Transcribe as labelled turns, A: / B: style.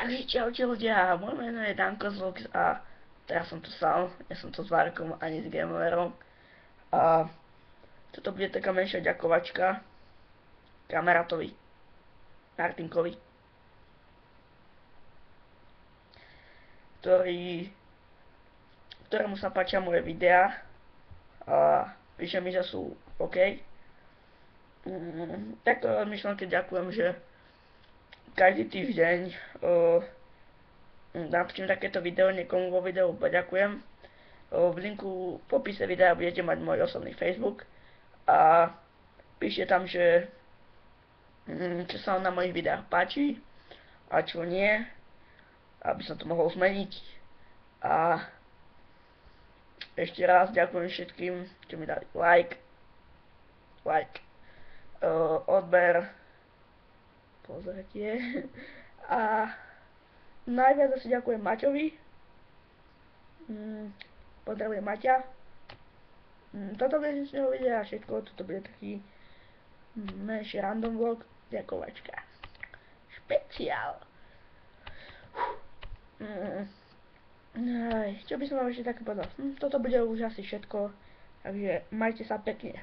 A: Takže čaute ľudia, moje meno je Danko Zlux a teraz som tu sám, ja som tu s Varkom ani s Gamerom a toto bude taká menšia ďakovačka kamarátovi Martinkovi, ktorému sa páčia moje videá a píše mi, že sú OK. Takto myšlenke ďakujem, že každý týždeň natočím takéto video, niekomu vo videu poďakujem. V linku v popise videa budete mať môj osobný Facebook a píšte tam, že čo sa vám na mojich videách páči a čo nie, aby som to mohol zmeniť. A ešte raz ďakujem všetkým, čo mi dali like, odber, pozretie a najviac asi ďakujem Maťovi. Pozdravujem Maťa. Toto bude z neho videa všetko, toto bude taký menší random vlog, ďakovačka. Špeciál. Čo by som vám ešte také povedal? Toto bude už asi všetko, takže majte sa pekne.